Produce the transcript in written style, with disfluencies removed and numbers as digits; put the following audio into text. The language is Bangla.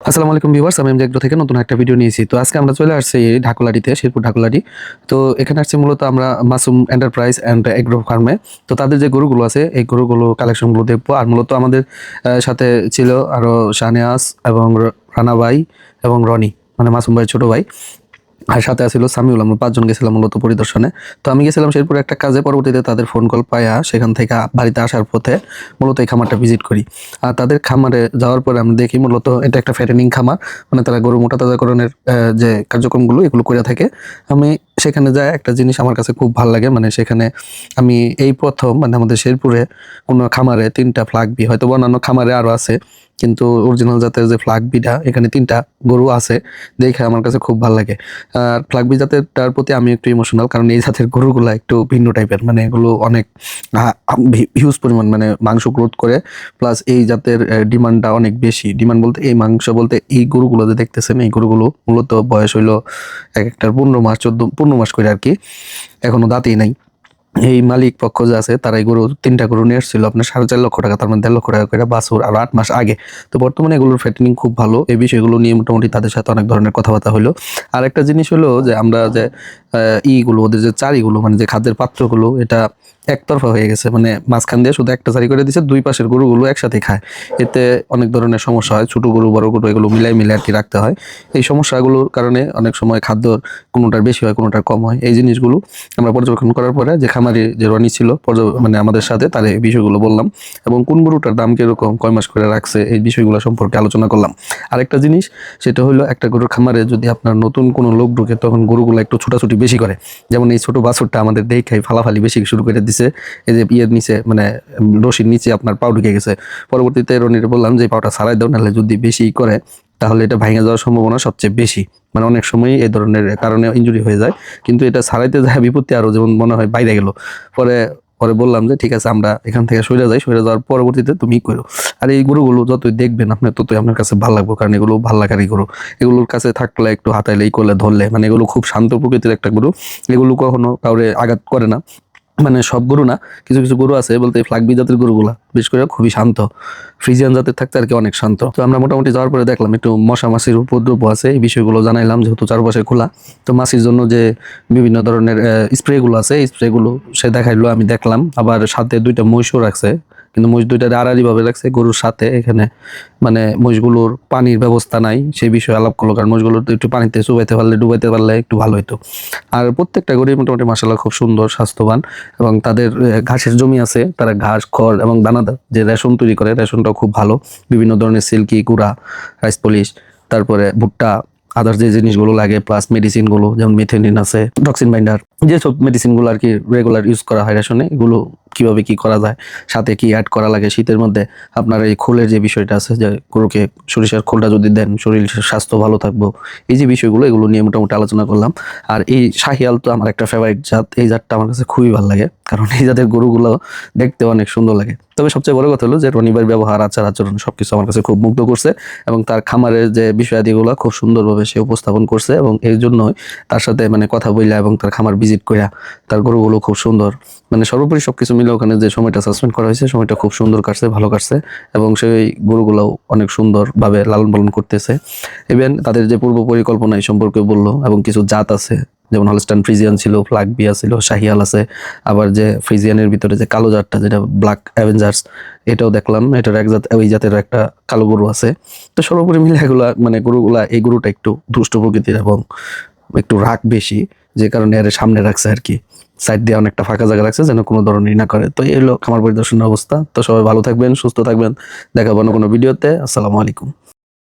আসসালামু আলাইকুম ভিউয়ার্স, আমি এমজে এগ্রো থেকে নতুন একটা ভিডিও নিয়েছি। তো আজকে আমরা চলে আসছি ঢাকুলাটিতে, শেরপুর ঢাকুলাটি। তো এখানে আসছি মূলত আমরা মাসুম এন্টারপ্রাইজ অ্যান্ড এগ্রো ফার্মে। তো তাদের যে গরুগুলো আছে এই গরুগুলো কালেকশনগুলো দেখবো। আর মূলত আমাদের সাথে ছিল আরও শাহনেওয়াজ এবং রানা ভাই এবং রনি, মানে মাসুম ভাইয়ের ছোট ভাই। আর সাথে আছিল সামিউল। আমরা 5 জন গেছিলাম মূলত পরিদর্শনে। তো আমি গেছিলাম শেরপুরে একটা কাজে, পরবর্তীতে তাদের ফোন কল পাইয়া সেখান থেকে বাড়িতে আসার পথে মূলত এই খামারটা ভিজিট করি। আর তাদের খামারে যাওয়ার পরে আমি দেখি মূলত এটা একটা ফ্যাটেনিং খামার, মানে তারা গরু মোটা তাজাকরণের যে কার্যক্রমগুলো এগুলো করে থাকে। আমি সেখানে যাই, একটা জিনিস আমার কাছে খুব ভালো লাগে, মানে সেখানে আমি এই প্রথম মানে আমাদের শেরপুরে কোনো খামারে 3টা ফ্ল্যাগ বি, হয়তো অন্যান্য খামারে আরও আছে, কিন্তু অরিজিনাল জাতের যে ফ্ল্যাগ বিটা এখানে 3টা গরু আছে, দেখে আমার কাছে খুব ভালো লাগে। আর ফ্ল্যাগবি জাতেরটার প্রতি আমি একটু ইমোশনাল, কারণ এই জাতের গরুগুলা একটু ভিন্ন টাইপের, মানে এগুলো অনেক হিউজ পরিমাণ মানে মাংস গ্রোথ করে, প্লাস এই জাতের ডিমান্ডটা অনেক বেশি। ডিমান্ড বলতে এই মাংস বলতে এই গরুগুলো যে দেখতেছেন এই গরুগুলো মূলত বয়স হইলো এক একটার 15 মাস করে আর কি, এখনো দাঁতই নাই। এই মালিক পক্ষ যে আছে তারা এই গরু 3টা গরু নিয়ে এসেছিল আপনার 4.5 লক্ষ টাকা, তার মানে 1.5 লক্ষ টাকা করে বাছুর, আর 8 মাস আগে। তো বর্তমানে এগুলোর ফ্যাটেনিং খুব ভালো। এই বিষয়গুলো নিয়ে মোটামুটি তাদের সাথে অনেক ধরনের কথাবার্তা হলো। আর একটা জিনিস হলো যে আমরা যে ইগুলো ওদের যে চারিগুলো মানে যে খাদ্যের পাত্রগুলো এটা একতরফা হয়ে গেছে, মানে মাঝখান দিয়ে শুধু একটা চারি করে দিচ্ছে, দুই পাশের গরুগুলো একসাথে খায়। এতে অনেক ধরনের সমস্যা হয়, ছোট গরু বড় গরু এগুলো মিলাই আর কি রাখতে হয়। এই সমস্যাগুলোর কারণে অনেক সময় খাদ্যর কোনোটার বেশি হয় কোনোটার কম হয়। এই জিনিসগুলো আমরা পর্যবেক্ষণ করার পরে যে খামারি যে রনি ছিল মানে আমাদের সাথে, তার এই বিষয়গুলো বললাম এবং কোন গরুটার দাম কিরকম, কয় মাস করে রাখছে, এই বিষয়গুলো সম্পর্কে আলোচনা করলাম। আরেকটা জিনিস সেটা হলো একটা গরুর খামারে যদি আপনার নতুন কোনো লোক ঢুকে তখন গরুগুলো একটু ছোটাছুটি বেশি করে। যেমন এই ছোট বাছুরটা আমাদের দেখাই ফালাফালি বেশি শুরু করে দিছে, এই যে ইয়ের নিচে মানে রশির নিচে আপনার পাও ঢুকে গেছে। পরবর্তীতে রনির বললাম যে পাওটা ছাড়াই দাও, নাহলে যদি বেশি করে তাহলে এটা ভেঙে যাওয়ার সম্ভাবনা সবচেয়ে বেশি, মানে অনেক সময় এই ধরনের কারণে ইনজুরি হয়ে যায়। কিন্তু এটা ছাড়াইতে যায় বিপত্তি আরো যেমন মনে হয় বাইরে গেল। পরে পরে বললাম যে ঠিক আছে আমরা এখান থেকে সরে যাই, সরে যাওয়ার পরবর্তীতে তুমি করো। আর এই গরুগুলো যতই দেখবেন আপনার ততই আপনার কাছে ভালো লাগবে, কারণ এগুলো ভালো লাগারই গরু। এগুলোর কাছে থাকলে একটু হাতাইলে ই করলে ধরলে, মানে এগুলো খুব শান্ত প্রকৃতির একটা গরু। এগুলো কখনো কাউরে আঘাত করে না, মানে সব গরু না, কিছু কিছু গরু আছে বলতে ফ্ল্যাগবি জাতের গরুগুলা বিশেষ করে খুবই শান্ত, ফ্রিজিয়ান জাতের থাকতে আর কি অনেক শান্ত। তো আমরা মোটামুটি যাওয়ার পরে দেখলাম একটু মশা মাছির উপদ্রব আছে, এই বিষয়গুলো জানাইলাম, যেহেতু চারপাশে খোলা। তো মাছির জন্য যে বিভিন্ন ধরনের স্প্রেগুলো আছে এই স্প্রেগুলো সে দেখাইলো, আমি দেখলাম। আবার সাথে 2টা মহিষও রাখছে, কিন্তু মহিষ 2টা আড়াআড়ি ভাবে রাখছে গরুর সাথে। এখানে মানে মহিষগুলোর পানির ব্যবস্থা নাই, সেই বিষয়ে আলাপ করলো, কারণ মহিষগুলোর তো একটু পানিতে চুবাইতে পারলে ডুবাইতে পারলে একটু ভালো হতো। আর প্রত্যেকটা গরু মোটামুটি মাশাআল্লাহ খুব সুন্দর স্বাস্থ্যবান, এবং তাদের ঘাসের জমি আছে, তারা ঘাস খড় এবং দানাদার যে রেশন তৈরি করে, রেশনটাও খুব ভালো। বিভিন্ন ধরনের সিল্কি গুঁড়া, রাইস পলিশ, তারপরে ভুট্টা, আদার্স যে জিনিসগুলো লাগে, প্লাস মেডিসিনগুলো যেমন মেথেনিন আছে, টক্সিন বাইন্ডার, যেসব মেডিসিনগুলো আর কি রেগুলার ইউজ করা হয় রেশনে, এগুলো কিভাবে কি করা যায়, সাথে কি অ্যাড করা লাগে। শীতের মধ্যে আপনার এই খোলের যে বিষয়টা আছে, যে গরুকে সরিষার খোলটা যদি দেন শরীর স্বাস্থ্য ভালো থাকবো, এই যে বিষয়গুলো এগুলো নিয়ে মোটামুটি আলোচনা করলাম। আর এই শাহিয়াল তো আমার একটা ফেভারিট জাত, এই জাতটা আমার কাছে খুবই ভালো লাগে, কারণ এই জাতের গরুগুলো দেখতে অনেক সুন্দর লাগে। তবে সবচেয়ে বড় কথা হলো যে রনিবার ব্যবহার, আচার আচরণ সবকিছু আমার কাছে খুব মুগ্ধ করছে, এবং তার খামারের যে বিষয়াদিগুলো খুব সুন্দরভাবে সে উপস্থাপন করছে, এবং এই জন্যই তার সাথে মানে কথা বইলা এবং তার খামার ভিজিট কইরা তার গরুগুলো খুব সুন্দর, মানে সর্বোপরি সবকিছু মিলে ওখানে যে সময়টা সাসপেন্ড করা হয়েছে সময়টা খুব সুন্দর কাটছে, ভালো কাটছে, এবং সেই গরুগুলোও অনেক সুন্দরভাবে লালন পালন করতেছে। ইভেন তাদের যে পূর্ব পরিকল্পনা এই সম্পর্কে বললো, এবং কিছু জাত আছে যেমন হলস্টাইন ফ্রিজিয়ান ছিল, ফ্ল্যাগ বিয়া ছিল, শাহিয়াল আছে, আবার যে ফ্রিজিয়ানের ভিতরে যে কালো জাতটা যেটা ব্ল্যাক অ্যাভেঞ্জার্স, এটাও দেখলাম, এটার এক জাত, ওই জাতের একটা কালো গরু আছে। তো সর্বোপরি মিলে এগুলা মানে গরুগুলা, এই গরুটা একটু দুষ্ট প্রকৃতির এবং একটু রাগ বেশি, যে কারণে এর সামনে রাখছে আর কি, সাইড দিয়ে অনেকটা ফাঁকা জায়গা রাখছে যেন কোনো ধরনের না করে। তো এই হলো খামার পরিদর্শনের অবস্থা। তো সবাই ভালো থাকবেন, সুস্থ থাকবেন, দেখাবো না কোনো ভিডিওতে। আসসালামু আলাইকুম।